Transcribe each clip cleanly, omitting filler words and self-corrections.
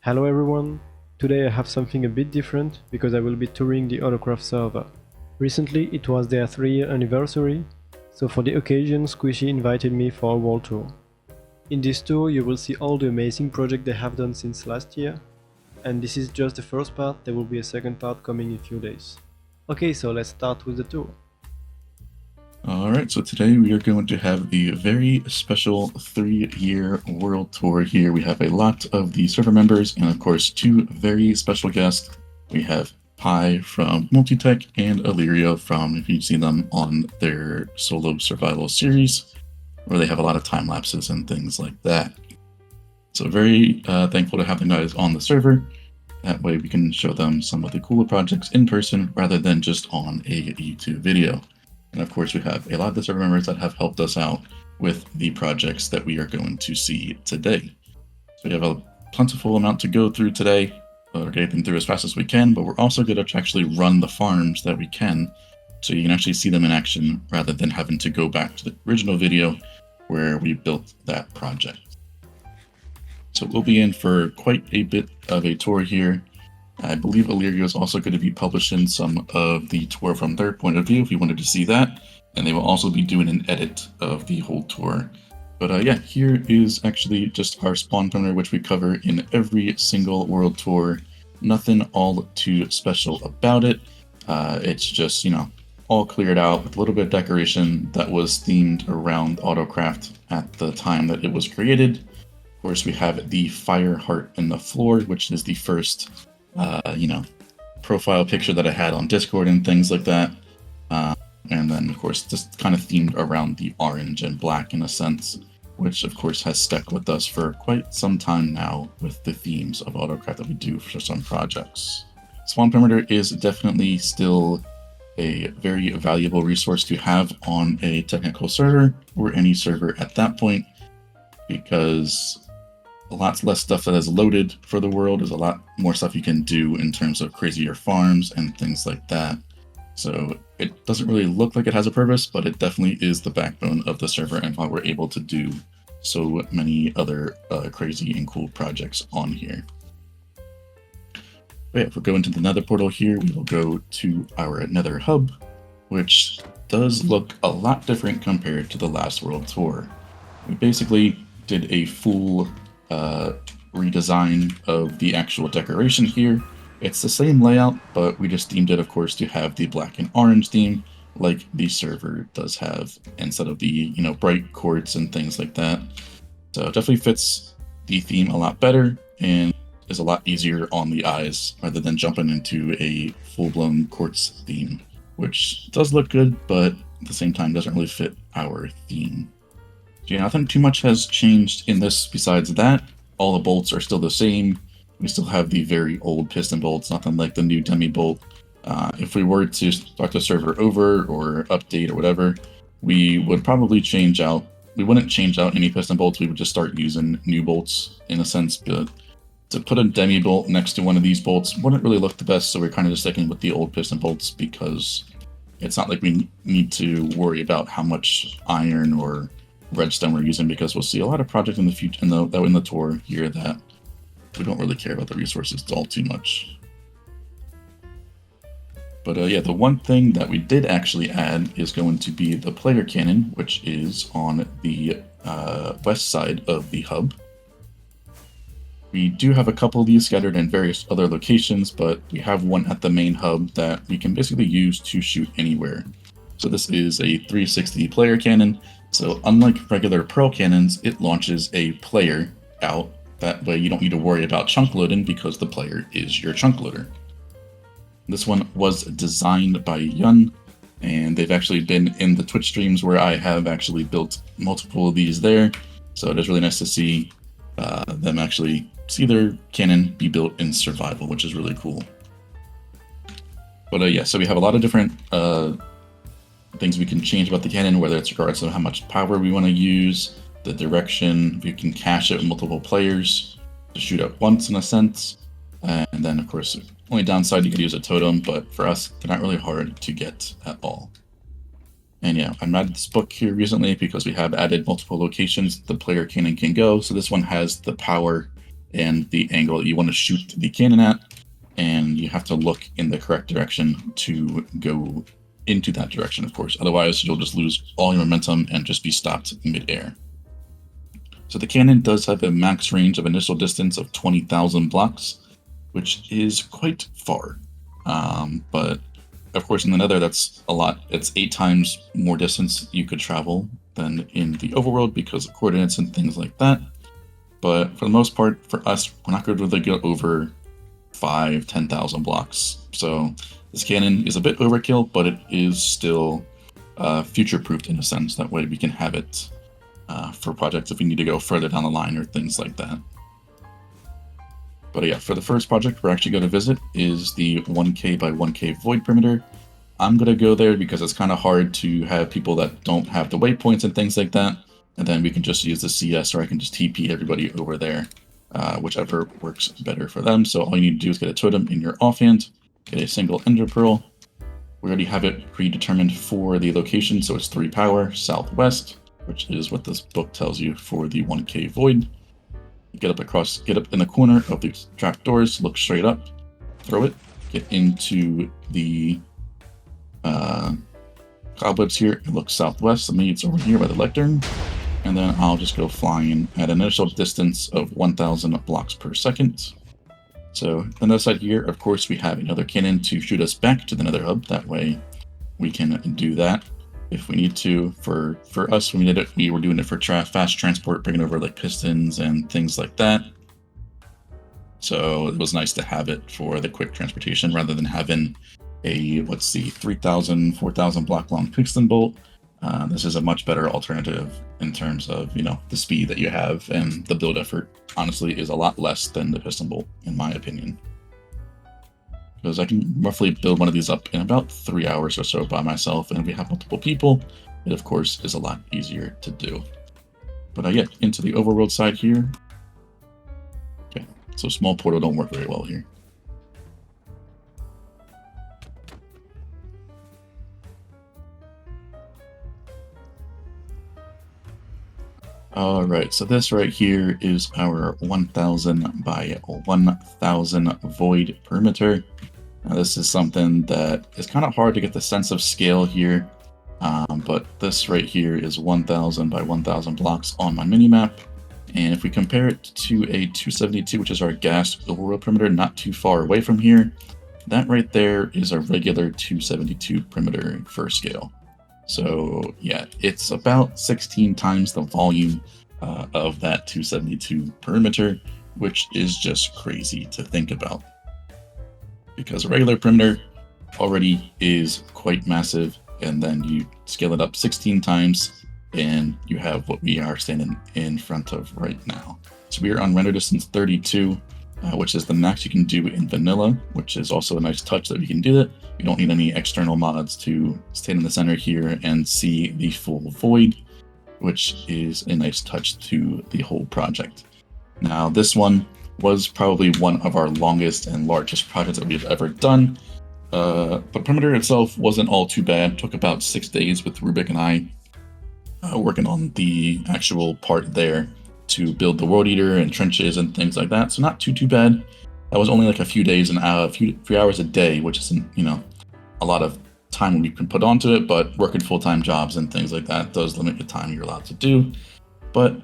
Hello everyone! Today I have something a bit different because I will be touring the AutoCraft server. Recently it was their 3-year anniversary, so for the occasion Squishy invited me for a world tour. In this tour you will see all the amazing projects they have done since last year, and this is just the first part, there will be a second part coming in a few days. Okay, so let's start with the tour. Alright, so today we are going to have the very special 3-year world tour here. We have a lot of the server members and of course 2 very special guests. We have Pi from Multitech and Illyrio from, if you've seen them on their solo survival series, where they have a lot of time lapses and things like that. So very thankful to have the guys on the server. That way we can show them some of the cooler projects in person rather than just on a YouTube video. And of course, we have a lot of the server members that have helped us out with the projects that we are going to see today. So we have a plentiful amount to go through today. We're getting them through as fast as we can, but we're also going to actually run the farms that we can, so you can actually see them in action rather than having to go back to the original video where we built that project. So we'll be in for quite a bit of a tour here. I believe Illyrio is also going to be publishing some of the tour from their point of view if you wanted to see that, and they will also be doing an edit of the whole tour. But yeah, here is actually just our spawn perimeter, which we cover in every single world tour. Nothing all too special about it. It's just, all cleared out with a little bit of decoration that was themed around AutoCraft at the time that it was created. Of course, we have the fire heart in the floor, which is the first profile picture that I had on Discord and things like that. And then, of course, just kind of themed around the orange and black in a sense, which, of course, has stuck with us for quite some time now with the themes of AutoCraft that we do for some projects. Spawn Perimeter is definitely still a very valuable resource to have on a technical server or any server at that point, because a lot less stuff that is loaded for the world. There's a lot more stuff you can do in terms of crazier farms and things like that. So it doesn't really look like it has a purpose, but it definitely is the backbone of the server and why we're able to do so many other crazy and cool projects on here. But yeah, if we go into the Nether portal here, we will go to our Nether Hub, which does look a lot different compared to the last world tour. We basically did a full redesign of the actual decoration here. It's the same layout, but we just themed it, of course, to have the black and orange theme like the server does have, instead of the bright quartz and things like that. So it definitely fits the theme a lot better and is a lot easier on the eyes rather than jumping into a full-blown quartz theme, which does look good, but at the same time doesn't really fit our theme. So yeah, nothing too much has changed in this besides that. All the bolts are still the same. We still have the very old piston bolts, nothing like the new demi bolt. If we were to start the server over or update or whatever, we would probably change out. We wouldn't change out any piston bolts, we would just start using new bolts in a sense. But to put a demi bolt next to one of these bolts wouldn't really look the best, so we're kind of just sticking with the old piston bolts because it's not like we need to worry about how much iron or redstone we're using, because we'll see a lot of projects in the future in the tour here that we don't really care about the resources all too much. But yeah, the one thing that we did actually add is going to be the player cannon, which is on the west side of the hub. We do have a couple of these scattered in various other locations, but we have one at the main hub that we can basically use to shoot anywhere. So this is a 360 player cannon. So unlike regular Pearl cannons, it launches a player out. That way you don't need to worry about chunk loading because the player is your chunk loader. This one was designed by Yun, and they've actually been in the Twitch streams where I have actually built multiple of these there. So it is really nice to see them actually see their cannon be built in survival, which is really cool. But yeah, so we have a lot of different things we can change about the cannon, whether it's regards to how much power we want to use, the direction, we can cache it with multiple players to shoot at once in a sense. And then of course, only downside, you could use a totem, but for us, they're not really hard to get at all. And yeah, I added this book here recently because we have added multiple locations the player cannon can go. So this one has the power and the angle that you want to shoot the cannon at, and you have to look in the correct direction to go into that direction, of course. Otherwise, you'll just lose all your momentum and just be stopped mid-air. So the cannon does have a max range of initial distance of 20,000 blocks, which is quite far. But of course, in the Nether, that's a lot. It's 8 times more distance you could travel than in the overworld because of coordinates and things like that. But for the most part, for us, we're not going to really go over 10,000 blocks. So this cannon is a bit overkill, but it is still future-proofed in a sense. That way we can have it for projects if we need to go further down the line or things like that. But yeah, for the first project we're actually going to visit is the 1k by 1k void perimeter. I'm going to go there because it's kind of hard to have people that don't have the waypoints and things like that. And then we can just use the CS, or I can just TP everybody over there, whichever works better for them. So all you need to do is get a totem in your offhand, get a single ender pearl. We already have it predetermined for the location, so it's 3 power, southwest, which is what this book tells you for the 1k void. Get up in the corner of these trapdoors, look straight up, throw it, get into the cobwebs here, and look southwest. The it's over here by the lectern, and then I'll just go flying at an initial distance of 1,000 blocks per second. So on the other side here, of course, we have another cannon to shoot us back to the Nether Hub. That way we can do that if we need to. For us, when we did it, we were doing it for fast transport, bringing over like pistons and things like that. So it was nice to have it for the quick transportation rather than having a, 3,000, 4,000 block long piston bolt. This is a much better alternative in terms of, the speed that you have, and the build effort, honestly, is a lot less than the piston bolt, in my opinion. Because I can roughly build one of these up in about 3 hours or so by myself, and if we have multiple people, it of course is a lot easier to do. But I get into the overworld side here. Okay, so small portal don't work very well here. Alright, so this right here is our 1,000 by 1,000 void perimeter. Now this is something that is kind of hard to get the sense of scale here, but this right here is 1,000 by 1,000 blocks on my minimap. And if we compare it to a 272, which is our gas overworld perimeter, not too far away from here, that right there is a regular 272 perimeter for scale. So yeah, it's about 16 times the volume of that 272 perimeter, which is just crazy to think about. Because a regular perimeter already is quite massive, and then you scale it up 16 times, and you have what we are standing in front of right now. So we are on render distance 32, which is the max you can do in vanilla, which is also a nice touch that we can do that. You don't need any external mods to stand in the center here and see the full void, which is a nice touch to the whole project. Now, this one was probably one of our longest and largest projects that we've ever done. But perimeter itself wasn't all too bad. It took about 6 days with Rubik and I working on the actual part there to build the world eater and trenches and things like that. So not too bad. That was only like a few days and a few hours a day, which isn't, a lot of time we can put onto it, but working full-time jobs and things like that does limit the time you're allowed to do. But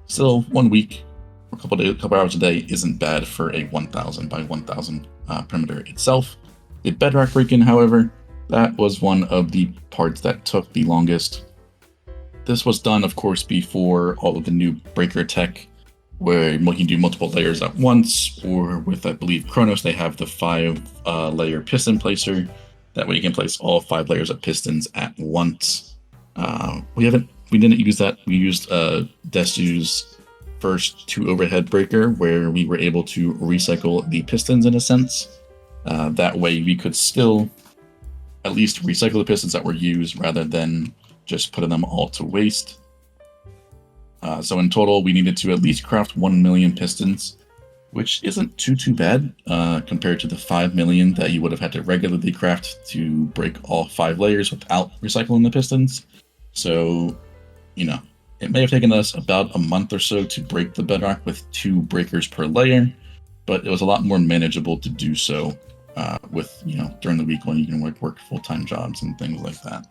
still, 1 week, or a couple hours a day isn't bad for a 1,000 by 1,000 perimeter itself. The bedrock break-in, however, that was one of the parts that took the longest. This was done, of course, before all of the new breaker tech, where you can do multiple layers at once, or with, I believe, Chronos, they have the 5-layer piston placer. That way you can place all 5 layers of pistons at once. We didn't use that. We used Desu's first 2 overhead breaker, where we were able to recycle the pistons in a sense. That way we could still at least recycle the pistons that were used rather than just putting them all to waste. So in total, we needed to at least craft 1 million pistons, which isn't too bad compared to the 5 million that you would have had to regularly craft to break all 5 layers without recycling the pistons. So, It may have taken us about a month or so to break the bedrock with 2 breakers per layer, but it was a lot more manageable to do so with, during the week when you can work full-time jobs and things like that.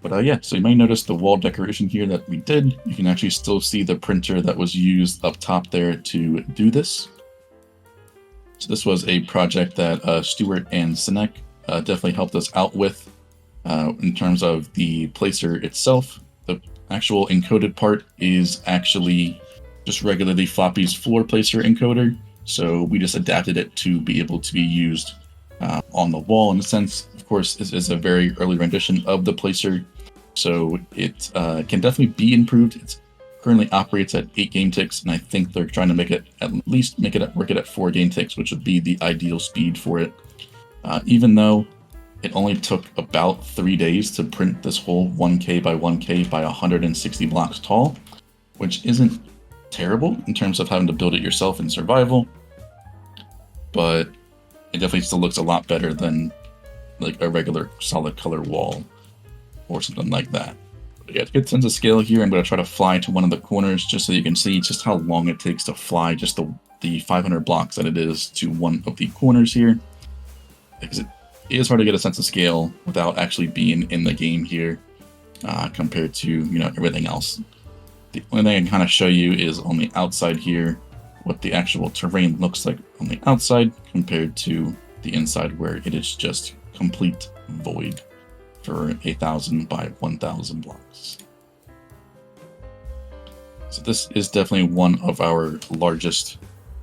But yeah, so you may notice the wall decoration here that we did. You can actually still see the printer that was used up top there to do this. So this was a project that Stuart and Sinek definitely helped us out with in terms of the placer itself. The actual encoded part is actually just regularly Floppy's floor placer encoder. So we just adapted it to be able to be used on the wall in a sense. Of course, this is a very early rendition of the placer, so it can definitely be improved. It currently operates at 8 game ticks, and I think they're trying to make it work it at 4 game ticks, which would be the ideal speed for it. Even though it only took about 3 days to print this whole 1K by 1K by 160 blocks tall, which isn't terrible in terms of having to build it yourself in survival, but it definitely still looks a lot better than like a regular solid color wall or something like that. But yeah, to get a sense of scale here, I'm going to try to fly to one of the corners just so you can see just how long it takes to fly just the 500 blocks that it is to one of the corners here, because it is hard to get a sense of scale without actually being in the game here compared to everything else. The only thing I can kind of show you is on the outside here what the actual terrain looks like on the outside compared to the inside, where it is just complete void for 1,000 by 1,000 blocks. So this is definitely one of our largest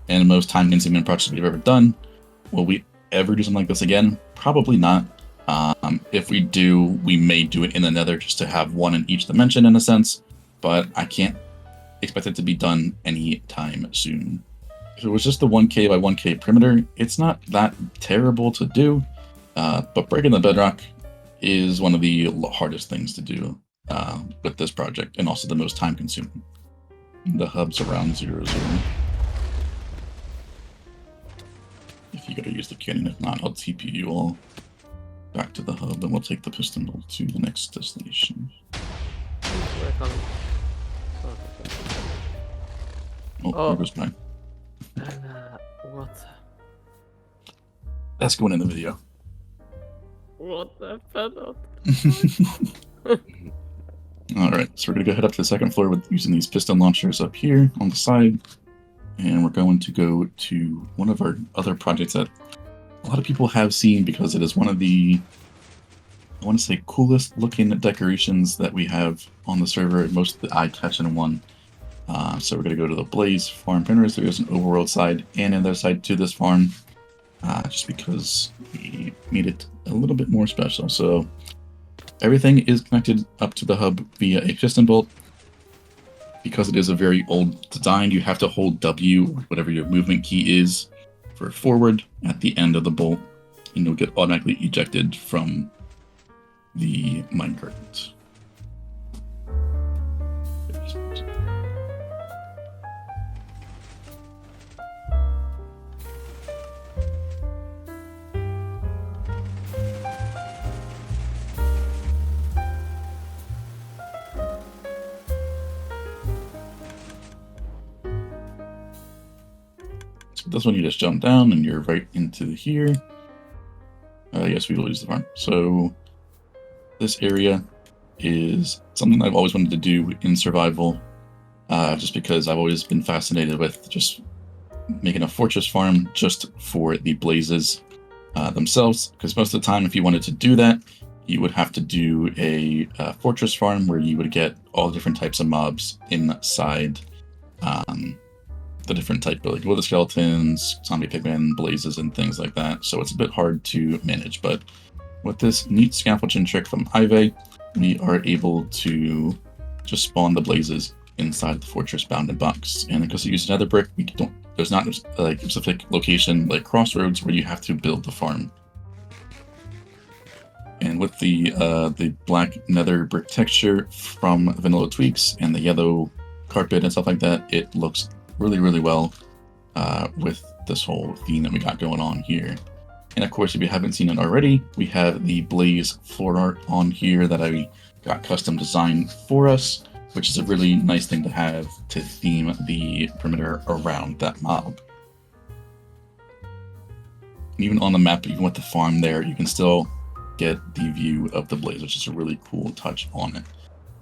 and most time-consuming projects we've ever done. Will we ever do something like this again? Probably not. If we do, we may do it in the Nether just to have one in each dimension in a sense, but I can't expect it to be done anytime soon. If it was just the 1K by 1K perimeter, it's not that terrible to do, but breaking the bedrock is one of the hardest things to do with this project, and also the most time consuming. The hub's around 0, 0. If you gotta use the cannon, if not, I'll TP you all back to the hub, and we'll take the piston bolt to the next destination. Oh, there goes mine. What? That's going in the video. What the fuck? Alright, so we're gonna go head up to the second floor with using these piston launchers up here on the side. And we're going to go to one of our other projects that a lot of people have seen because it is one of the, I want to say, coolest looking decorations that we have on the server, most of the eye-catching one. So we're going to go to the Blaze farm perimeter. So there's an overworld side and another side to this farm, just because we made it a little bit more special. So everything is connected up to the hub via a piston bolt. Because it is a very old design, you have to hold W, or whatever your movement key is, for forward at the end of the bolt, and you'll get automatically ejected from the minecart. This one you just jump down and you're right into here. Yes, we will use the farm. So this area is something I've always wanted to do in survival, just because I've always been fascinated with just making a fortress farm just for the blazes themselves. Because most of the time, if you wanted to do that, you would have to do a fortress farm where you would get all different types of mobs inside the different type of like wither skeletons, zombie pigmen, blazes, and things like that. So it's a bit hard to manage. But with this neat scaffolding trick from Ivy, we are able to just spawn the blazes inside the fortress bounded box. And because we use nether brick, there's not like a specific location like crossroads where you have to build the farm. And with the black nether brick texture from Vanilla Tweaks and the yellow carpet and stuff like that, it looks really, really well with this whole theme that we got going on here. And of course, if you haven't seen it already, we have the Blaze floor art on here that I got custom designed for us. which is a really nice thing to have to theme the perimeter around that mob. And even on the map, even with the farm there, you can still get the view of the blaze, which is a really cool touch on it.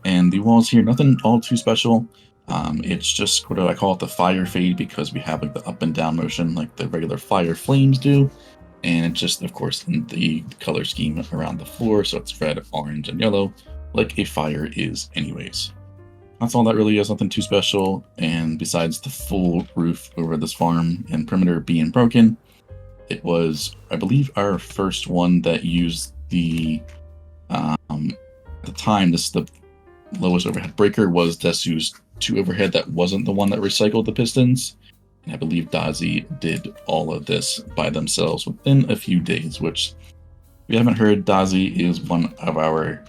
And the walls here, nothing all too special. It's just what I call it the fire fade, because we have like the up and down motion like the regular fire flames do. And it's just, of course, in the color scheme around the floor, so it's red, orange, and yellow, like a fire is anyways. That's all that really is, nothing too special. And besides the full roof over this farm and perimeter being broken, it was, I believe, our first one that used the, at the time, this is the lowest overhead breaker, was just used 2 overhead. That wasn't the one that recycled the pistons. And I believe Dazi did all of this by themselves within a few days, which, if you haven't heard, Dazi is one of our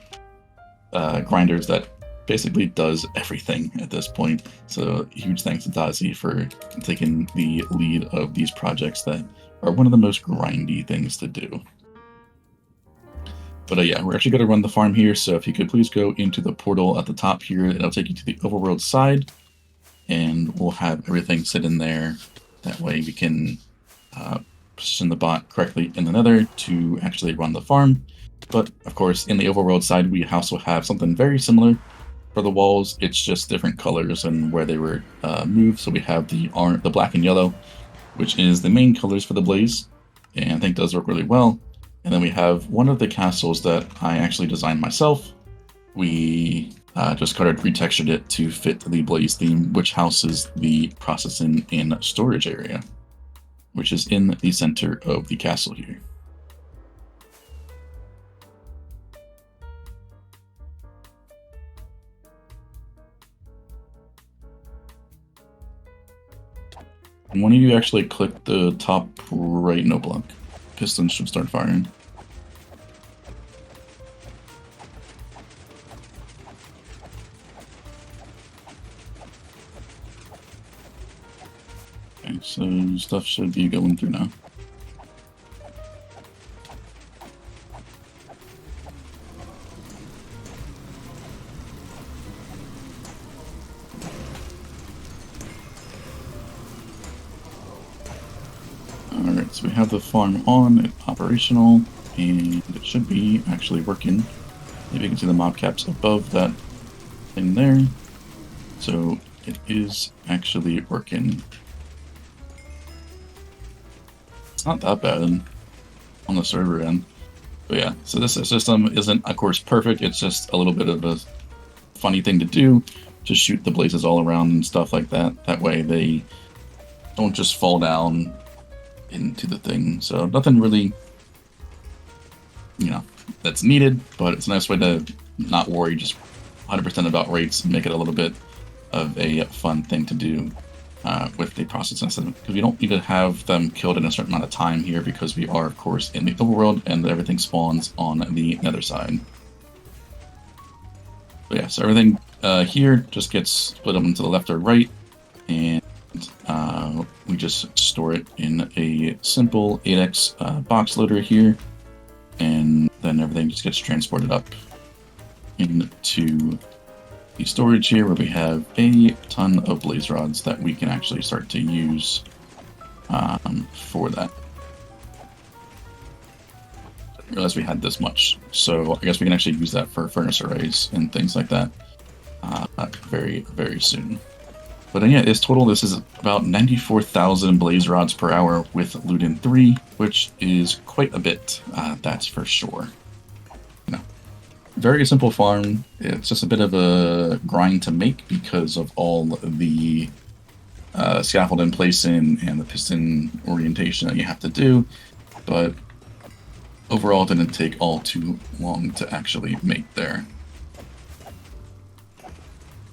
grinders that basically does everything at this point. So huge thanks to Dazi for taking the lead of these projects that are one of the most grindy things to do. But yeah, we're actually going to run the farm here, so if you could please go into the portal at the top here, it'll take you to the overworld side, and we'll have everything sit in there. That way we can position the bot correctly in the nether to actually run the farm. But of course, in the overworld side, we also have something very similar for the walls. It's just different colors and where they were moved. So we have the black and yellow, which is the main colors for the blaze, and I think does work really well. And then we have one of the castles that I actually designed myself. We just retextured it to fit the blaze theme, which houses the processing and storage area, which is in the center of the castle here. And when you actually click the top right no block, pistons should start firing. Okay, so stuff should be going through now. Alright, so we have the farm on, it's operational, and it should be actually working. Maybe you can see the mob caps above that thing there. So it is actually working. It's not that bad on the server end. But yeah, so this system isn't, of course, perfect. It's just a little bit of a funny thing to do, to shoot the blazes all around and stuff like that. That way they don't just fall down into the thing. So nothing really, that's needed, but it's a nice way to not worry just 100% about rates and make it a little bit of a fun thing to do with the processing system, because we don't need to have them killed in a certain amount of time here, because we are, of course, in the overworld and everything spawns on the nether side. But yeah, so everything here just gets split up into the left or right, and we just store it in a simple 8x box loader here, and then everything just gets transported up into the storage here, where we have a ton of blaze rods that we can actually start to use for that. I didn't realize we had this much, so I guess we can actually use that for furnace arrays and things like that very, very soon. But yeah, this is about 94,000 blaze rods per hour with Luden 3, which is quite a bit, that's for sure. Very simple farm. It's just a bit of a grind to make because of all the scaffold in placing and the piston orientation that you have to do, but overall it didn't take all too long to actually make there.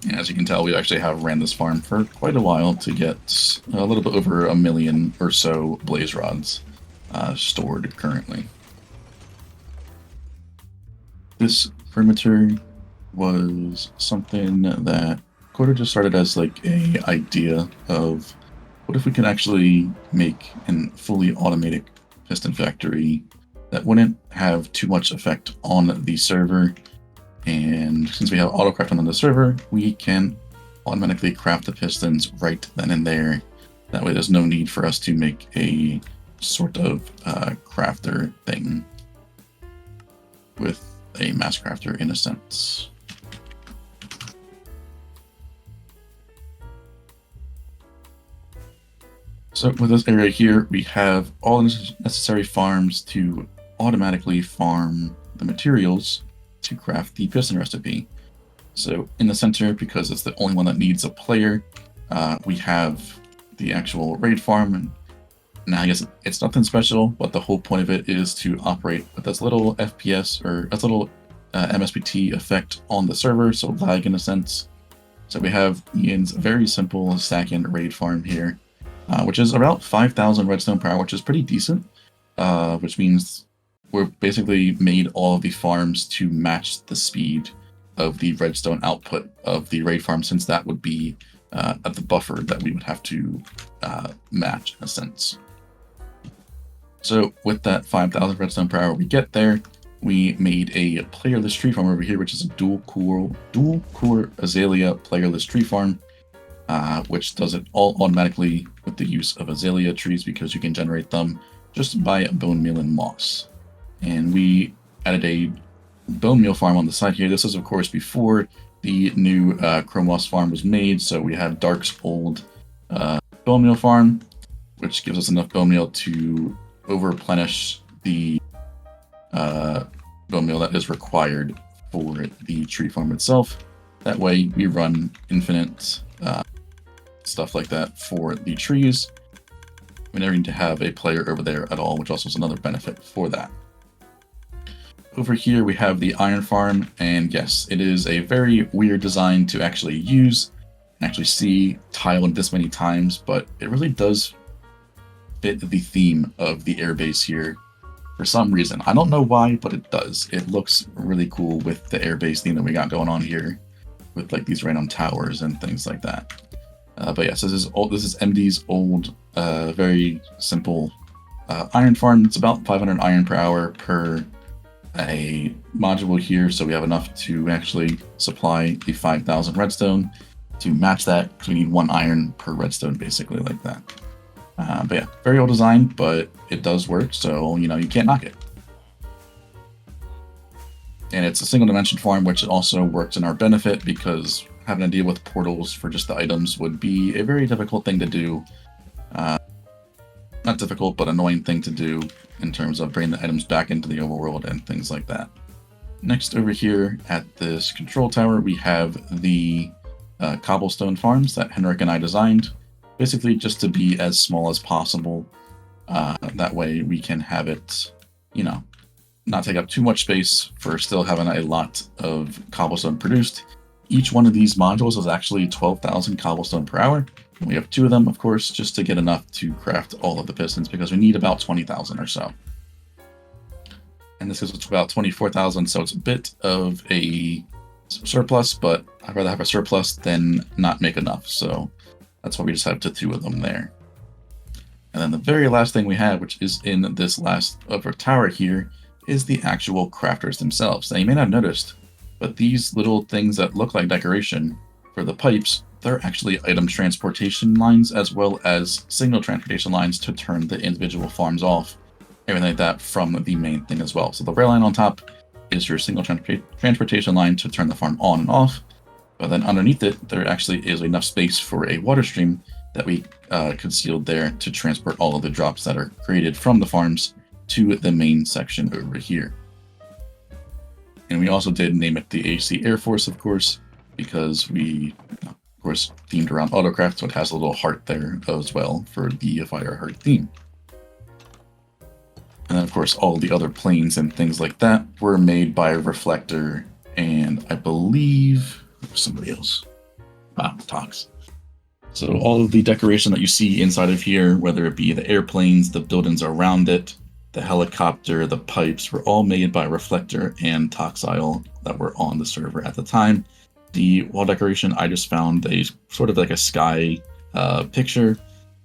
And as you can tell, we actually have ran this farm for quite a while to get a little bit over 1 million or so blaze rods stored currently. This perimeter was something that Coda just started as like a idea of what if we could actually make a fully automated piston factory that wouldn't have too much effect on the server, And since we have AutoCraft on the server, we can automatically craft the pistons right then and there. That way there's no need for us to make a sort of crafter thing with a mass crafter in a sense. So with this area here, we have all the necessary farms to automatically farm the materials to craft the piston recipe. So in the center, because it's the only one that needs a player, we have the actual raid farm. And now I guess it's nothing special, but the whole point of it is to operate with this little FPS or this little MSPT effect on the server, so lag in a sense. So we have Ian's very simple second raid farm here, which is about 5,000 redstone per hour, which is pretty decent, which means we're basically made all of the farms to match the speed of the redstone output of the raid farm, since that would be at the buffer that we would have to match in a sense. So with that 5,000 redstone per hour we get there, we made a playerless tree farm over here, which is a dual core azalea playerless tree farm, which does it all automatically with the use of azalea trees, because you can generate them just by bone meal and moss. And we added a bone meal farm on the side here. This is of course before the new chrome moss farm was made, so we have Dark's old bone meal farm, which gives us enough bone meal to over-replenish the bone meal that is required for the tree farm itself. That way we run infinite stuff like that for the trees. We never need to have a player over there at all, which also is another benefit for that. Over here we have the iron farm, and yes, it is a very weird design to actually use and actually see tiled this many times, but it really does fit the theme of the airbase here for some reason. I don't know why, but it does. It looks really cool with the airbase theme that we got going on here, with like these random towers and things like that. But yes, this is MD's old, very simple iron farm. It's about 500 iron per hour per a module here, so we have enough to actually supply the 5,000 redstone to match that. So we need 1 iron per redstone, basically, like that. But yeah, very old design, but it does work, so you know, you can't knock it. And it's a single dimension farm, which also works in our benefit, because having to deal with portals for just the items would be a very difficult thing to do. Not difficult, but annoying thing to do in terms of bringing the items back into the overworld and things like that. Next, over here at this control tower, we have the cobblestone farms that Henrik and I designed, basically just to be as small as possible. That way we can have it, you know, not take up too much space for still having a lot of cobblestone produced. Each one of these modules is actually 12,000 cobblestone per hour. And we have 2 of them, of course, just to get enough to craft all of the pistons, because we need about 20,000 or so. And this is about 24,000, so it's a bit of a surplus, but I'd rather have a surplus than not make enough. So that's why we just have the 2 of them there. And then the very last thing we have, which is in this last upper tower here, is the actual crafters themselves. Now you may not have noticed, but these little things that look like decoration for the pipes, they're actually item transportation lines, as well as signal transportation lines to turn the individual farms off, everything like that from the main thing as well. So the rail line on top is your signal transportation line to turn the farm on and off, but then underneath it, there actually is enough space for a water stream that we concealed there to transport all of the drops that are created from the farms to the main section over here. And we also did name it the AC Air Force, of course, because we, of course, themed around AutoCraft, so it has a little heart there as well for the Fire Heart theme. And then, of course, all the other planes and things like that were made by Reflector and I believe somebody else. Tox. So all of the decoration that you see inside of here, whether it be the airplanes, the buildings around it, the helicopter, the pipes, were all made by Reflector and Toxile that were on the server at the time. The wall decoration, I just found a sort of like a sky picture,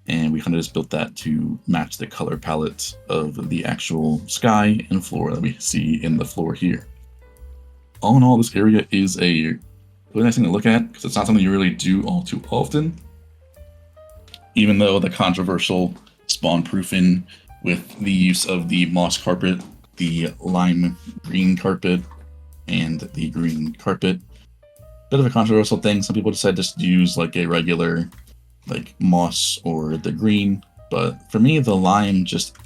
and we kind of just built that to match the color palette of the actual sky and floor that we see in the floor here. all in all, this area is a really nice thing to look at because it's not something you really do all too often. Even though the controversial spawn proofing with the use of the moss carpet, the lime green carpet, and the green carpet, bit of a controversial thing. Some people decide just to use like a regular like moss or the green, but for me the lime just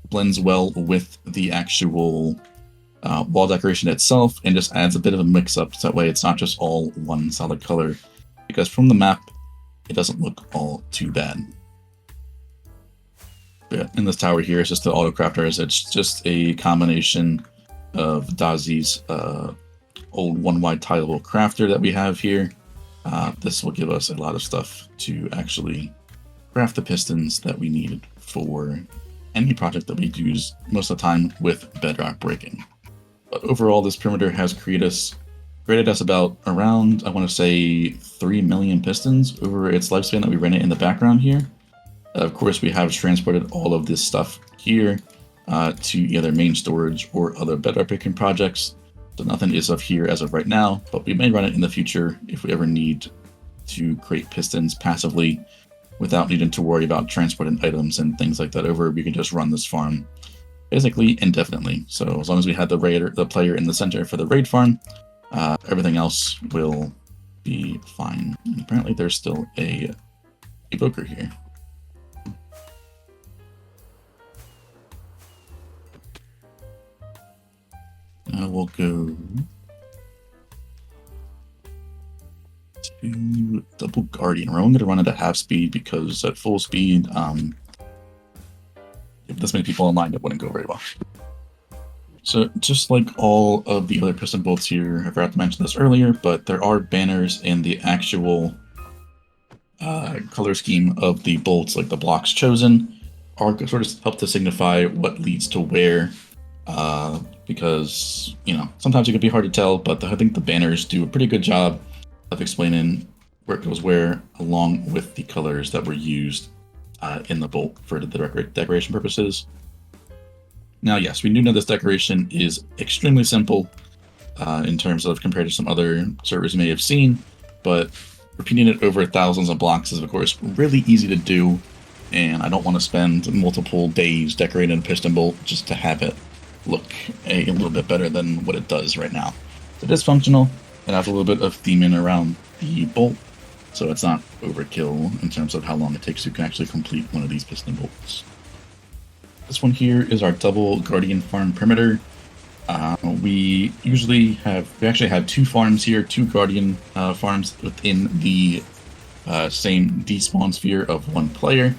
blends well with the actual wall decoration itself and just adds a bit of a mix-up, so that way it's not just all one solid color, because from the map it doesn't look all too bad. But yeah, in this tower here, it's just the Autocrafters. It's just a combination of Dazi's old one-wide tile crafter that we have here. This will give us a lot of stuff to actually craft the pistons that we need for any project that we use most of the time with bedrock breaking. But overall, this perimeter has created us about around, I want to say, 3 million pistons over its lifespan that we ran it in the background here. Of course, we have transported all of this stuff here to either main storage or other bedrock breaking projects. So nothing is up here as of right now, but we may run it in the future if we ever need to create pistons passively without needing to worry about transporting items and things like that over. We can just run this farm basically indefinitely. So as long as we had the player in the center for the raid farm, everything else will be fine. And apparently there's still a evoker here. We'll go to double guardian. We're only going to run it at half speed because at full speed, if this many people online, it wouldn't go very well. So just like all of the other piston bolts here, I forgot to mention this earlier, but there are banners in the actual color scheme of the bolts, like the blocks chosen, are sort of help to signify what leads to where. Because, you know, sometimes it can be hard to tell, but I think the banners do a pretty good job of explaining where it goes where, along with the colors that were used in the bolt for the decoration purposes. Now, yes, we do know this decoration is extremely simple in terms of compared to some other servers you may have seen, but repeating it over thousands of blocks is, of course, really easy to do, and I don't want to spend multiple days decorating a piston bolt just to have it look a little bit better than what it does right now. It is functional. It has a little bit of theming around the bolt, so it's not overkill in terms of how long it takes to actually complete one of these piston bolts. This one here is our double guardian farm perimeter. We actually have two farms here, two guardian farms within the same despawn sphere of one player.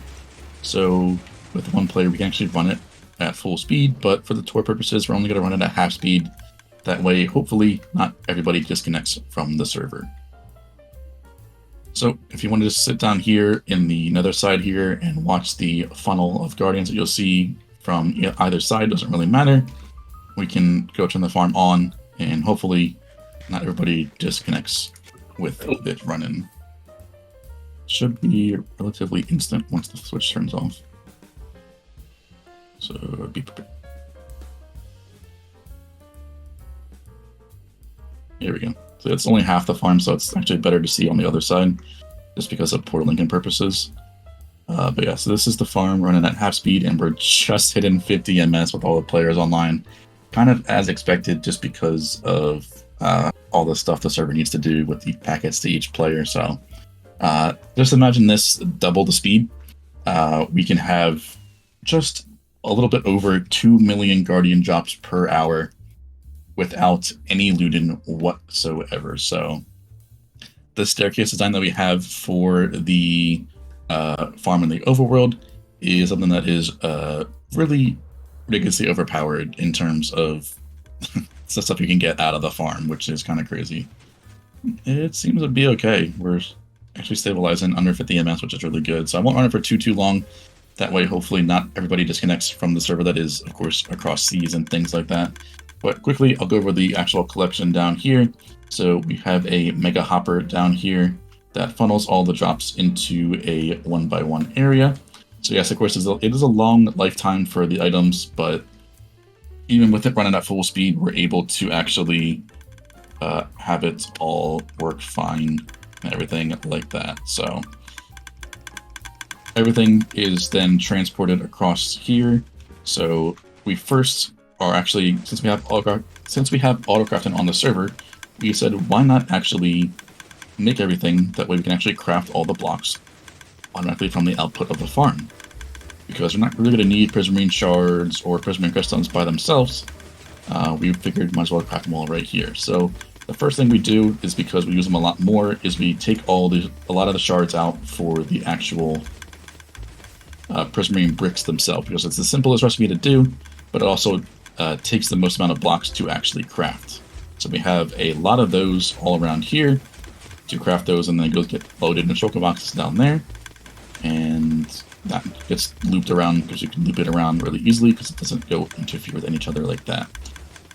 So with one player, we can actually run it at full speed, but for the tour purposes, we're only going to run it at half speed. That way, hopefully, not everybody disconnects from the server. So if you want to just sit down here in the nether side here and watch the funnel of guardians that you'll see from either side, doesn't really matter. We can go turn the farm on, and hopefully not everybody disconnects with it running. Should be relatively instant once the switch turns off. So be prepared. Here we go. So it's only half the farm, so it's actually better to see on the other side, just because of port linking purposes. But yeah, so this is the farm running at half speed, and we're just hitting 50 ms with all the players online. Kind of as expected, just because of all the stuff the server needs to do with the packets to each player. So just imagine this double the speed. We can have just a little bit over 2 million guardian drops per hour without any looting whatsoever. So the staircase design that we have for the farm in the overworld is something that is really ridiculously overpowered in terms of the stuff you can get out of the farm, which is kind of crazy. It seems to be okay. We're actually stabilizing under 50 ms, which is really good. So I won't run it for too long. That way, hopefully not everybody disconnects from the server that is, of course, across seas and things like that. But quickly, I'll go over the actual collection down here. So we have a mega hopper down here that funnels all the drops into a 1x1 area. So yes, of course, it is a long lifetime for the items, but even with it running at full speed, we're able to actually have it all work fine and everything like that. So everything is then transported across here. So we first are actually, since we have autocrafting on the server, we said why not actually make everything that way we can actually craft all the blocks automatically from the output of the farm. Because we're not really going to need prismarine shards or prismarine crystals by themselves, we figured might as well craft them all right here. So the first thing we do is, because we use them a lot more, is we take a lot of the shards out for the actual prismarine bricks themselves, because it's the simplest recipe to do, but it also takes the most amount of blocks to actually craft. So we have a lot of those all around here to craft those, and then it goes get loaded in the shulker boxes down there, and that gets looped around because you can loop it around really easily because it doesn't go interfere with each other like that.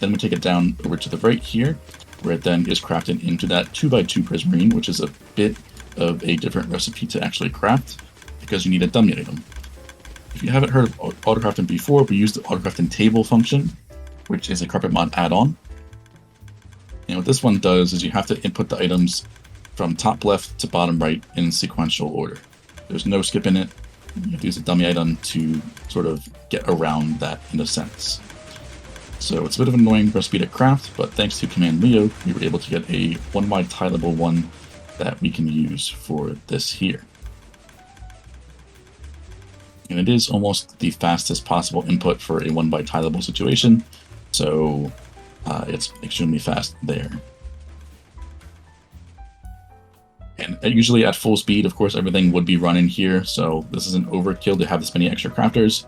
Then we take it down over to the right here, where it then is crafted into that 2x2 prismarine, which is a bit of a different recipe to actually craft because you need a dummy item. If you haven't heard of autocrafting before, we use the autocrafting table function, which is a carpet mod add-on. And what this one does is you have to input the items from top left to bottom right in sequential order. There's no skip in it. You have to use a dummy item to sort of get around that in a sense. So it's a bit of an annoying recipe to craft, but thanks to Command Leo, we were able to get a 1x tileable one that we can use for this here. And it is almost the fastest possible input for a 1x tileable situation, so it's extremely fast there. And usually at full speed, of course, everything would be running here, so this isn't overkill to have this many extra crafters.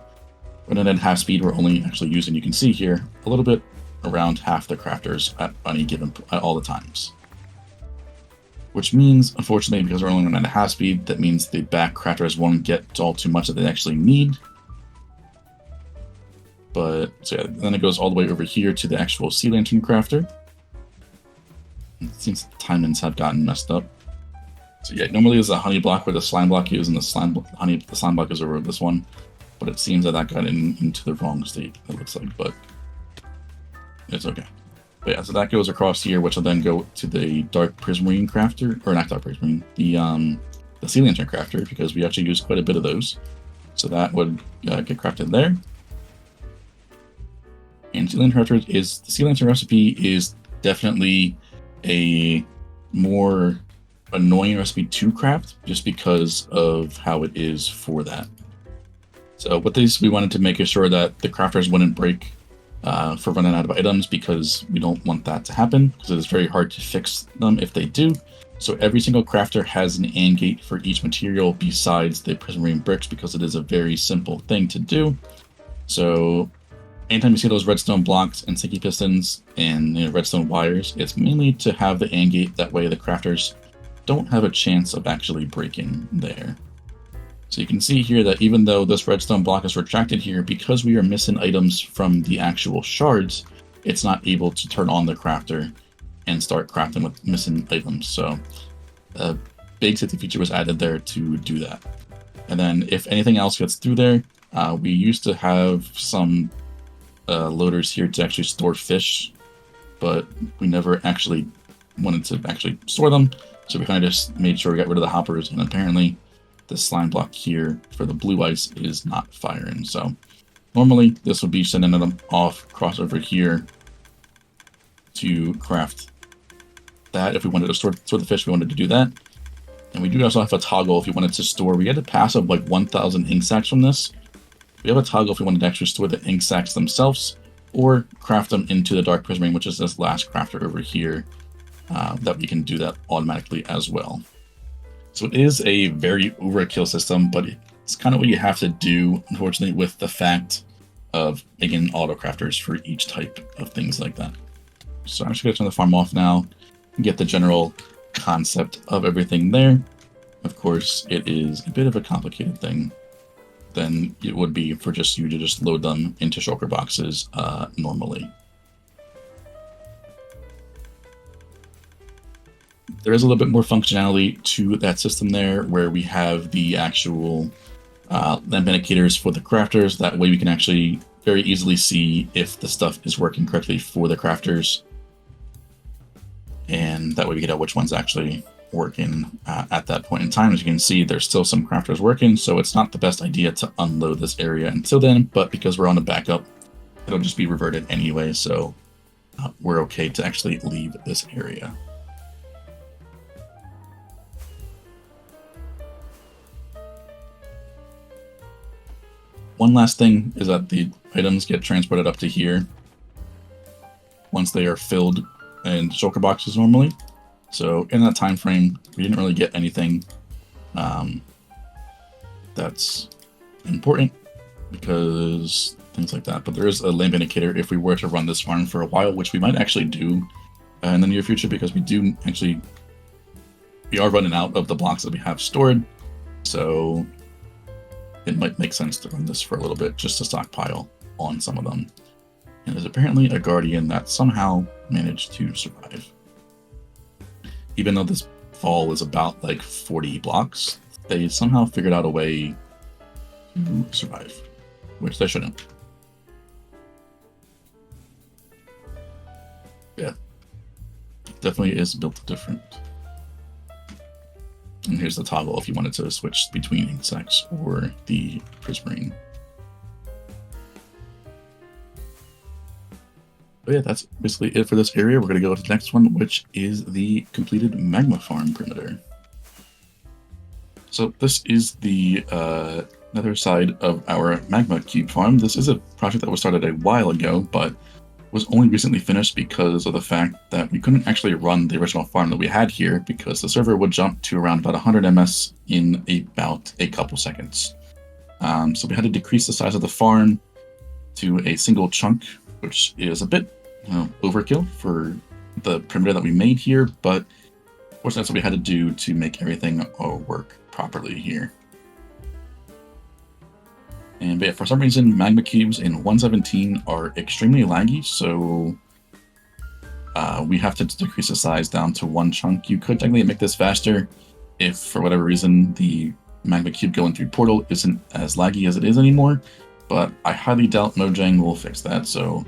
Running at half speed, we're only actually using, you can see here, a little bit around half the crafters at all the times. Which means, unfortunately, because we're only running at half speed, that means the back crafters won't get all too much that they actually need. But, so yeah, then it goes all the way over here to the actual sea lantern crafter. It seems the timings have gotten messed up. So yeah, normally there's a honey block where the slime block is, and the slime block is over this one. But it seems that got into the wrong state, it looks like, but it's okay. But yeah, so that goes across here, which will then go to the dark prismarine crafter, or not dark prismarine, the sea lantern crafter, because we actually use quite a bit of those. So that would get crafted there. And the sea lantern recipe is definitely a more annoying recipe to craft, just because of how it is for that. So with this, we wanted to make sure that the crafters wouldn't break for running out of items, because we don't want that to happen, because it is very hard to fix them if they do. So every single crafter has an AND gate for each material besides the prismarine bricks, because it is a very simple thing to do. So anytime you see those redstone blocks and sticky pistons and redstone wires, it's mainly to have the AND gate, that way the crafters don't have a chance of actually breaking there. So you can see here that even though this redstone block is retracted here, because we are missing items from the actual shards, it's not able to turn on the crafter and start crafting with missing items. So a big safety feature was added there to do that. And then if anything else gets through there, we used to have some loaders here to actually store fish, but we never actually wanted to actually store them. So we kind of just made sure we got rid of the hoppers, and apparently the slime block here for the blue ice is not firing. So normally this would be sending them off crossover here to craft that. If we wanted to store the fish, we wanted to do that. And we do also have a toggle if you wanted to store. We get a pass of like 1,000 ink sacks from this. We have a toggle if we wanted to actually store the ink sacks themselves, or craft them into the dark prismarine, which is this last crafter over here, that we can do that automatically as well. So it is a very overkill system, but it's kind of what you have to do, unfortunately, with the fact of making auto crafters for each type of things like that. So I'm just going to turn the farm off now and get the general concept of everything there. Of course, it is a bit of a complicated thing than it would be for just you to just load them into shulker boxes normally. There is a little bit more functionality to that system there, where we have the actual lamp indicators for the crafters. That way we can actually very easily see if the stuff is working correctly for the crafters. And that way we can know which one's actually working at that point in time. As you can see, there's still some crafters working, so it's not the best idea to unload this area until then, but because we're on a backup, it'll just be reverted anyway, so we're okay to actually leave this area. One last thing is that the items get transported up to here once they are filled in shulker boxes normally. So in that time frame, we didn't really get anything that's important because things like that. But there is a lamp indicator if we were to run this farm for a while, which we might actually do in the near future, because we are running out of the blocks that we have stored. So it might make sense to run this for a little bit just to stockpile on some of them. And there's apparently a guardian that somehow managed to survive. Even though this fall is about like 40 blocks, they somehow figured out a way to survive, which they shouldn't. Yeah, definitely is built different. And here's the toggle if you wanted to switch between insects or the prismarine. But yeah, that's basically it for this area. We're going to go to the next one, which is the completed magma farm perimeter. So this is the nether side of our magma cube farm. This is a project that was started a while ago, but was only recently finished because of the fact that we couldn't actually run the original farm that we had here because the server would jump to around about 100 ms in about a couple seconds. So we had to decrease the size of the farm to a single chunk, which is a bit overkill for the perimeter that we made here, but of course that's what we had to do to make everything work properly here. And but yeah, for some reason, magma cubes in 1.17 are extremely laggy, so we have to decrease the size down to one chunk. You could technically make this faster if, for whatever reason, the magma cube going through portal isn't as laggy as it is anymore, but I highly doubt Mojang will fix that, so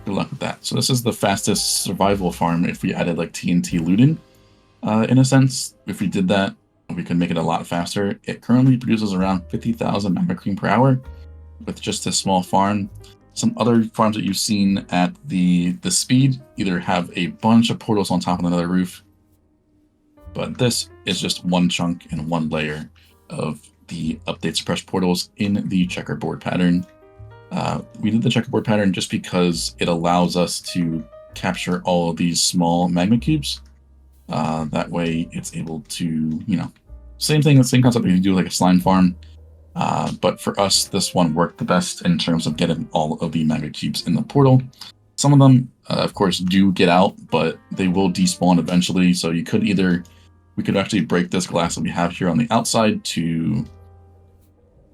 good luck with that. So this is the fastest survival farm if we added like TNT looting. In a sense, if we did that, we could make it a lot faster. It currently produces around 50,000 magma cream per hour with just this small farm. Some other farms that you've seen at the speed either have a bunch of portals on top of another roof, but this is just one chunk and one layer of the update suppressed portals in the checkerboard pattern. We did the checkerboard pattern just because it allows us to capture all of these small magma cubes. That way it's able to, same concept that you do like a slime farm. But for us, this one worked the best in terms of getting all of the magma cubes in the portal. Some of them, of course, do get out, but they will despawn eventually. So we could actually break this glass that we have here on the outside to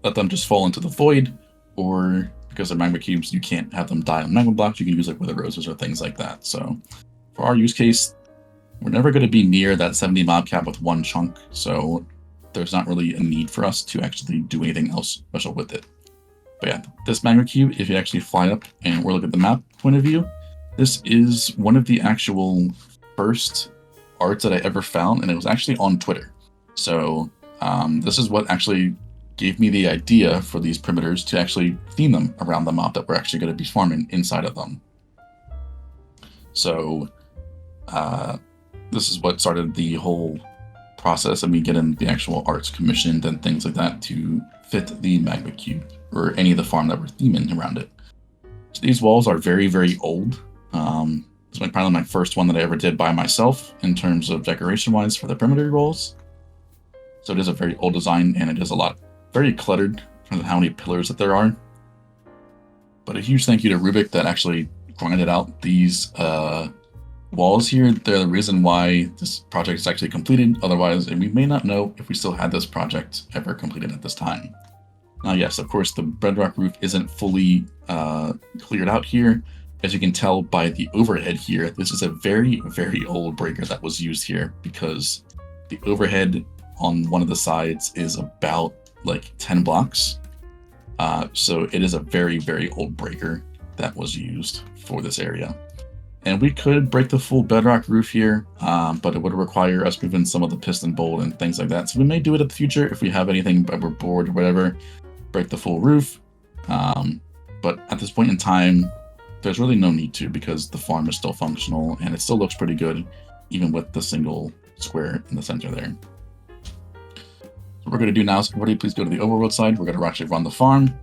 let them just fall into the void, or because they're magma cubes, you can't have them die on magma blocks. You can use like wither roses or things like that. So for our use case, we're never going to be near that 70 mob cap with one chunk, so there's not really a need for us to actually do anything else special with it. But yeah, this magma cube, if you actually fly up and we're looking at the map point of view, this is one of the actual first arts that I ever found, and it was actually on Twitter. So this is what actually gave me the idea for these perimeters to actually theme them around the mob that we're actually going to be farming inside of them. So this is what started the whole process of me getting the actual arts commissioned and things like that to fit the magma cube or any of the farm that we're theming around it. So these walls are very, very old. This was probably my first one that I ever did by myself in terms of decoration-wise for the perimeter walls. So it is a very old design, and it is very cluttered for how many pillars that there are. But a huge thank you to Rubik that actually grinded out these walls here. They're the reason why this project is actually completed. Otherwise, we may not know if we still had this project ever completed at this time. Now, yes, of course, the bedrock roof isn't fully cleared out here. As you can tell by the overhead here, this is a very, very old breaker that was used here because the overhead on one of the sides is about like 10 blocks. So it is a very, very old breaker that was used for this area. And we could break the full bedrock roof here, but it would require us moving some of the piston bolt and things like that. So we may do it in the future if we have anything, but we're bored or whatever, break the full roof. But at this point in time, there's really no need to, because the farm is still functional and it still looks pretty good, even with the single square in the center there. So what we're going to do now is, everybody please go to the overworld side. We're going to actually run the farm,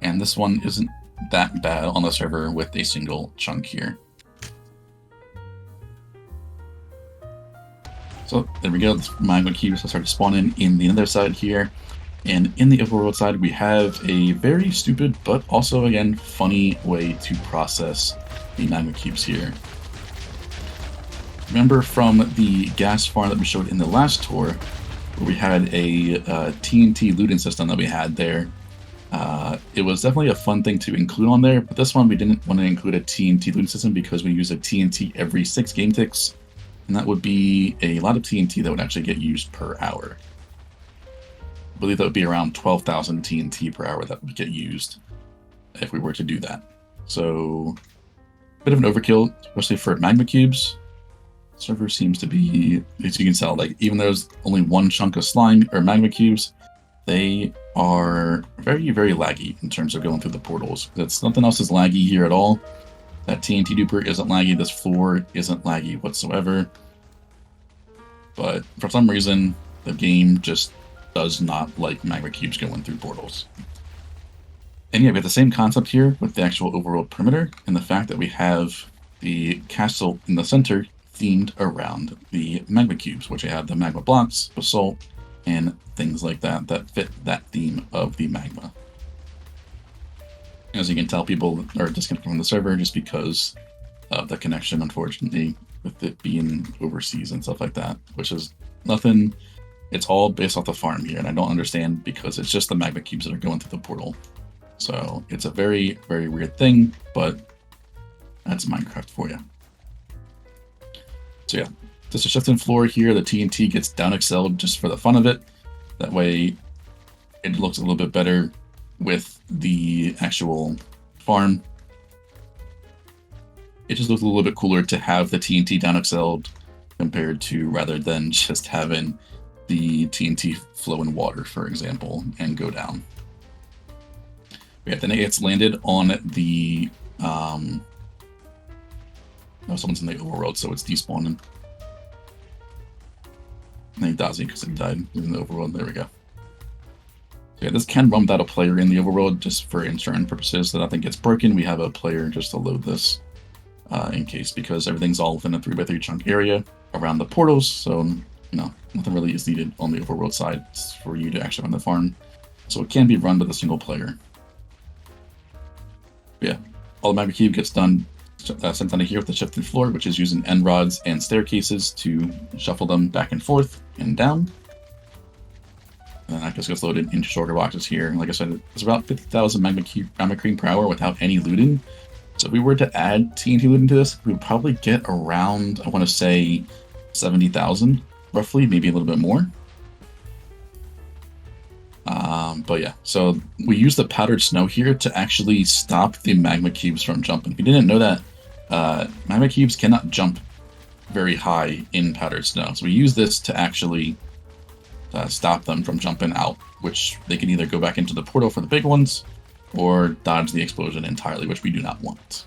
and this one isn't that bad on the server with a single chunk here. So there we go, the magma cubes will start to spawn in the other side here. And in the overworld side, we have a very stupid, but also, again, funny way to process the magma cubes here. Remember from the gas farm that we showed in the last tour, where we had a TNT looting system that we had there. It was definitely a fun thing to include on there, but this one we didn't want to include a TNT looting system because we use a TNT every 6 game ticks. And that would be a lot of TNT that would actually get used per hour. I believe that would be around 12,000 TNT per hour that would get used if we were to do that. So, a bit of an overkill, especially for magma cubes. The server seems to be, as you can tell, like even though there's only one chunk of slime or magma cubes, they are very, very laggy in terms of going through the portals. That's nothing else is laggy here at all. That TNT duper isn't laggy, this floor isn't laggy whatsoever. But for some reason, the game just does not like magma cubes going through portals. And yeah, we have the same concept here with the actual overworld perimeter, and the fact that we have the castle in the center themed around the magma cubes, which I have the magma blocks, basalt, and things like that that fit that theme of the magma. As you can tell, people are disconnected from the server just because of the connection, unfortunately, with it being overseas and stuff like that, which is nothing. It's all based off the farm here, and I don't understand because it's just the magma cubes that are going through the portal. So it's a very, very weird thing, but that's Minecraft for you. So yeah, just a shifting floor here. The TNT gets down excelled just for the fun of it. That way it looks a little bit better with the actual farm. It just looks a little bit cooler to have the TNT down excelled compared to rather than just having the TNT flow in water, for example, and go down. Yeah, then it's landed on the no, someone's in the overworld, so it's despawning. I think Dazi because it died in the overworld. There we go. Yeah, this can run without a player in the overworld just for insurance purposes. So nothing gets broken. We have a player just to load this in case, because everything's all within a 3x3 chunk area around the portals. So, you know, nothing really is needed on the overworld side for you to actually run the farm. So it can be run with a single player. But yeah, all the magma cube gets done sent down here with the shifted floor, which is using end rods and staircases to shuffle them back and forth and down. And that just gets loaded into shorter boxes here. Like I said, it's about 50,000 magma cream per hour without any looting. So if we were to add TNT looting to this, we would probably get around, I want to say, 70,000, roughly, maybe a little bit more. But yeah, so we use the powdered snow here to actually stop the magma cubes from jumping. If you didn't know that, magma cubes cannot jump very high in powdered snow. So we use this to actually stop them from jumping out, which they can either go back into the portal for the big ones or dodge the explosion entirely, which we do not want.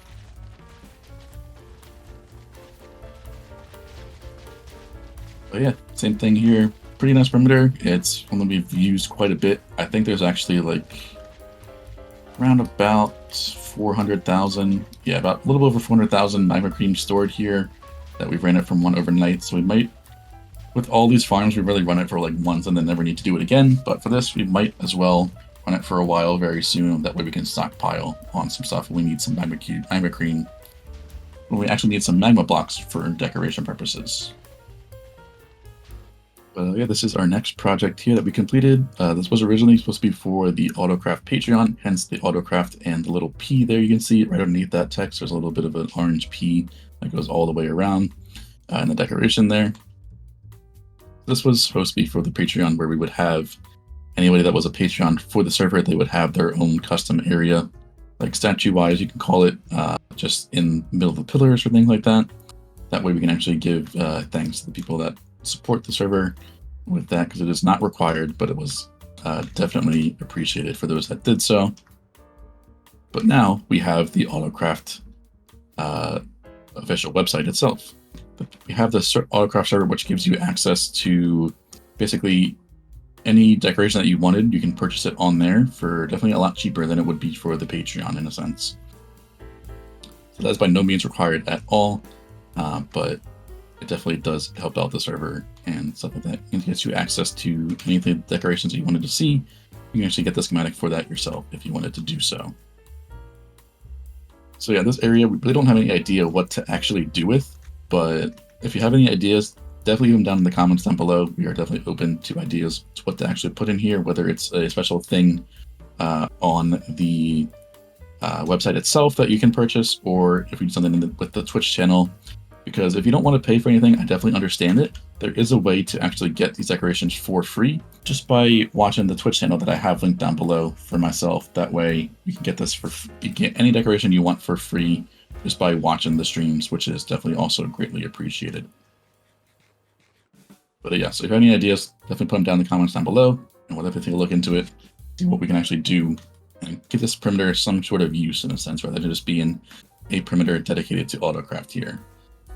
But yeah, same thing here. Pretty nice perimeter. It's one that we've used quite a bit. I think there's actually like around about 400,000. Yeah, about a little over 400,000 magma cream stored here that we've ran it from one overnight. So we might, with all these farms, we really run it for like once and then never need to do it again. But for this, we might as well run it for a while very soon. That way we can stockpile on some stuff when we need some magma cream. When we actually need some magma blocks for decoration purposes. Yeah, this is our next project here that we completed. This was originally supposed to be for the AutoCraft Patreon, hence the AutoCraft and the little P there. You can see right underneath that text, there's a little bit of an orange P that goes all the way around in the decoration there. This was supposed to be for the Patreon where we would have anybody that was a Patreon for the server, they would have their own custom area, like statue-wise, you can call it, just in the middle of the pillars or things like that. That way we can actually give thanks to the people that support the server with that, because it is not required, but it was definitely appreciated for those that did so. But now we have the AutoCraft official website itself. We have the AutoCraft server, which gives you access to basically any decoration that you wanted. You can purchase it on there for definitely a lot cheaper than it would be for the Patreon in a sense. So that's by no means required at all, but it definitely does help out the server and stuff like that. It gets you access to any of the decorations that you wanted to see. You can actually get the schematic for that yourself if you wanted to do so. So yeah, this area, we really don't have any idea what to actually do with, but if you have any ideas, definitely leave them down in the comments down below. We are definitely open to ideas to what to actually put in here, whether it's a special thing on the website itself that you can purchase, or if you do something with the Twitch channel. Because if you don't want to pay for anything, I definitely understand it. There is a way to actually get these decorations for free just by watching the Twitch channel that I have linked down below for myself. That way you can get this you can get any decoration you want for free just by watching the streams, which is definitely also greatly appreciated. But yeah, so if you have any ideas, definitely put them down in the comments down below, and we'll definitely take a look into it, see what we can actually do, and give this perimeter some sort of use in a sense, rather than just being a perimeter dedicated to AutoCraft here.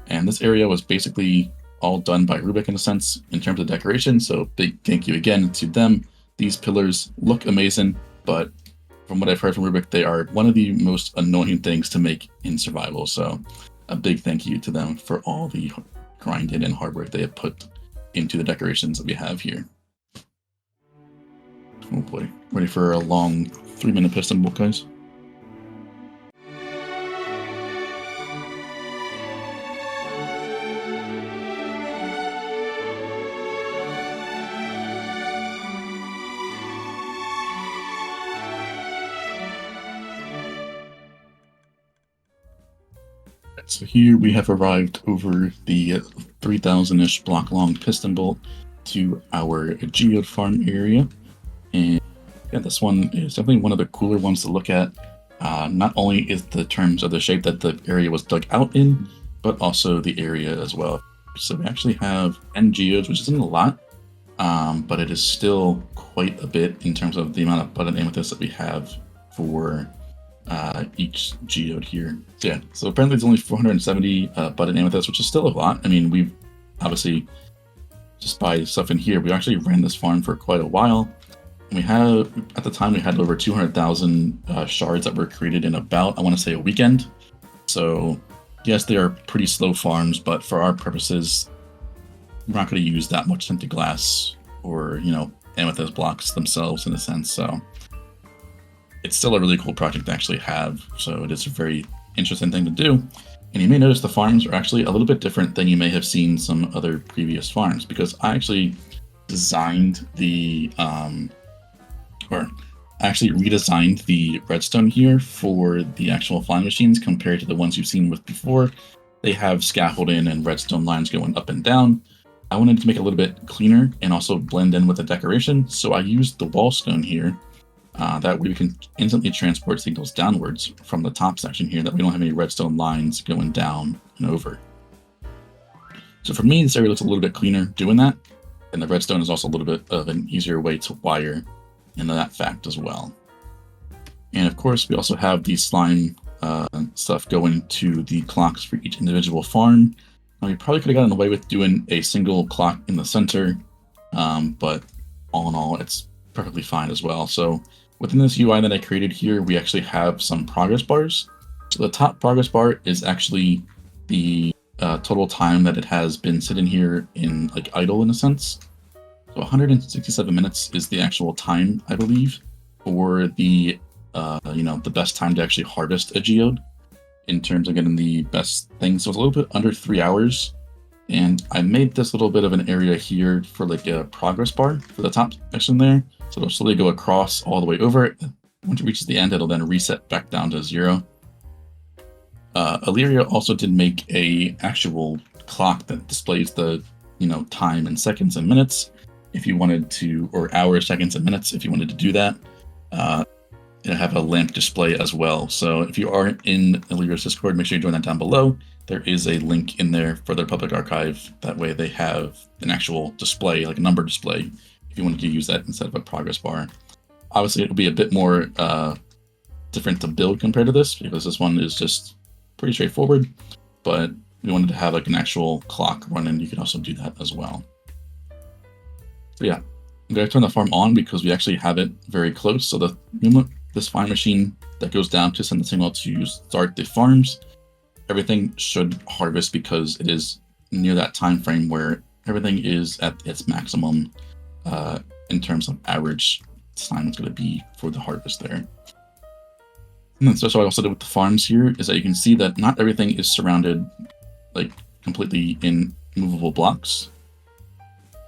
And this area was basically all done by Rubik in a sense, in terms of decoration, so big thank you again to them. These pillars look amazing, but from what I've heard from Rubik, they are one of the most annoying things to make in survival, so a big thank you to them for all the grinding and hard work they have put into the decorations that we have here. Oh boy, ready for a long 3-minute piston bolt, guys? So here we have arrived over the 3,000-ish block long piston bolt to our Geode farm area. And yeah, this one is definitely one of the cooler ones to look at. Not only is the terms of the shape that the area was dug out in, but also the area as well. So we actually have 10 geodes, which isn't a lot, but it is still quite a bit in terms of the amount of button amethyst that we have for each geode here. So yeah, so apparently it's only 470 button amethyst, which is still a lot. I mean, we've obviously just by stuff in here, we actually ran this farm for quite a while. And we had, at the time, we had over 200,000 shards that were created in about, I want to say, a weekend. So yes, they are pretty slow farms, but for our purposes, we're not going to use that much tinted glass or, you know, amethyst blocks themselves in a sense. So it's still a really cool project to actually have, so it is a very interesting thing to do. And you may notice the farms are actually a little bit different than you may have seen some other previous farms, because I actually designed the, or actually redesigned the redstone here for the actual flying machines compared to the ones you've seen with before. They have scaffolding and redstone lines going up and down. I wanted to make it a little bit cleaner and also blend in with the decoration, so I used the wall stone here. That way we can instantly transport signals downwards from the top section here, that we don't have any redstone lines going down and over. So for me, this area looks a little bit cleaner doing that, and the redstone is also a little bit of an easier way to wire in that fact as well. And of course, we also have the slime stuff going to the clocks for each individual farm. Now, we probably could have gotten away with doing a single clock in the center, but all in all, it's perfectly fine as well. So within this UI that I created here, we actually have some progress bars. So the top progress bar is actually the total time that it has been sitting here in like idle in a sense. So 167 minutes is the actual time, I believe, for the you know, the best time to actually harvest a geode in terms of getting the best thing. So it's a little bit under 3 hours. And I made this little bit of an area here for like a progress bar for the top section there. So it'll slowly go across all the way over it. Once it reaches the end, it'll then reset back down to 0. Illyria also did make a actual clock that displays the, you know, time in seconds and minutes. if you wanted to, or hours, seconds, and minutes if you wanted to do that. It'll have a lamp display as well. So if you are in Illyria's Discord, make sure you join that down below. There is a link in there for their public archive. That way they have an actual display, like a number display, if you wanted to use that instead of a progress bar. Obviously, it'll be a bit more different to build compared to this, because this one is just pretty straightforward. But if you wanted to have like an actual clock running, you can also do that as well. So yeah, I'm going to turn the farm on because we actually have it very close. So this farm machine that goes down to send the signal to start the farms, everything should harvest because it is near that time frame where everything is at its maximum in terms of average time it's going to be for the harvest there. And then so what I also did with the farms here is that you can see that not everything is surrounded like completely in movable blocks.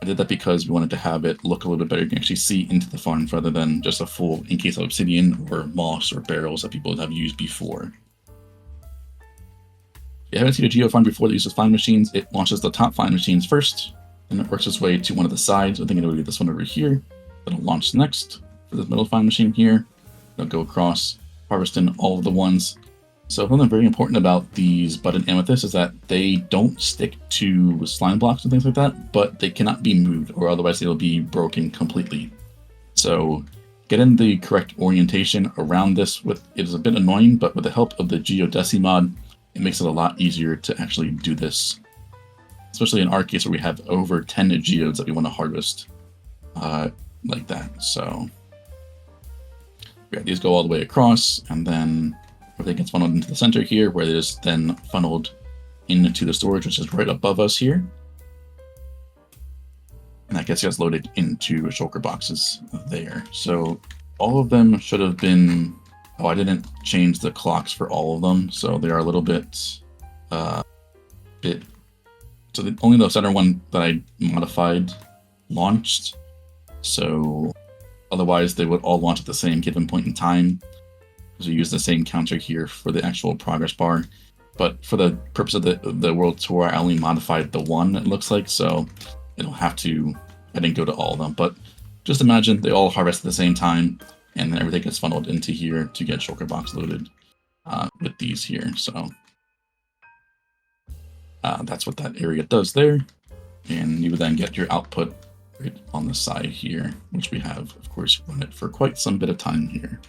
I did that because we wanted to have it look a little bit better. You can actually see into the farms rather than just a full encase of obsidian or moss or barrels that people have used before. If you haven't seen a Geode farm before that uses find machines, it launches the top find machines first, and it works its way to one of the sides. I think it would be this one over here. It'll launch next for this middle find machine here. It'll go across, harvesting all of the ones. So something very important about these button amethysts is that they don't stick to slime blocks and things like that, but they cannot be moved or otherwise they'll be broken completely. So getting the correct orientation around this it is a bit annoying, but with the help of the Geode mod, it makes it a lot easier to actually do this. Especially in our case where we have over 10 geodes that we want to harvest like that. So yeah, these go all the way across, and then everything gets funneled into the center here, where it is then funneled into the storage, which is right above us here. And that gets you guys loaded into shulker boxes there. So all of them should have been... Oh, I didn't change the clocks for all of them, so they are a little bit... So only the center one that I modified launched. So otherwise they would all launch at the same given point in time. So you use the same counter here for the actual progress bar, but for the purpose of the world tour, I only modified the one, it looks like, so it'll have to, I didn't go to all of them, but just imagine they all harvest at the same time, and then everything gets funneled into here to get shulker box loaded with these here. So that's what that area does there, and you would then get your output right on the side here, which we have, of course, run it for quite some bit of time here.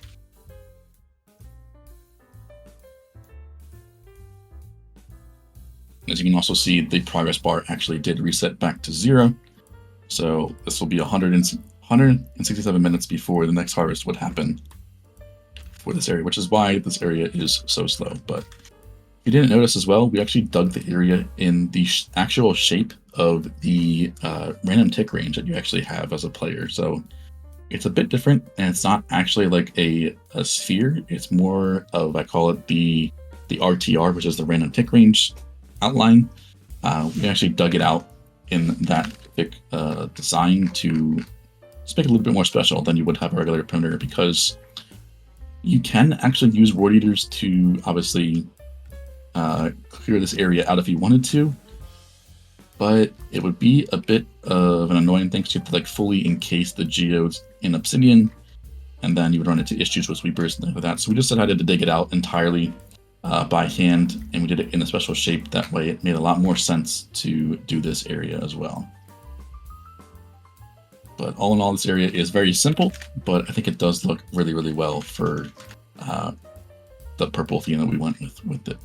As you can also see, the progress bar actually did reset back to 0. So this will be 167 minutes before the next harvest would happen for this area, which is why this area is so slow. But if you didn't notice as well, we actually dug the area in the actual shape of the random tick range that you actually have as a player. So it's a bit different, and it's not actually like a sphere. It's more of, I call it the RTR, which is the random tick range outline. We actually dug it out in that thick design to just make it a little bit more special than you would have a regular perimeter, because you can actually use ward eaters to obviously clear this area out if you wanted to, but it would be a bit of an annoying thing because you have to like fully encase the geodes in obsidian, and then you would run into issues with sweepers and things like that. So we just decided to dig it out entirely by hand, and we did it in a special shape. That way it made a lot more sense to do this area as well. But all in all, this area is very simple, but I think it does look really, really well for the purple theme that we went with it.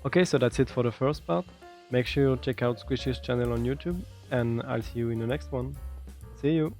Okay, so that's it for the first part. Make sure you check out Squishy's channel on YouTube, and I'll see you in the next one. See you!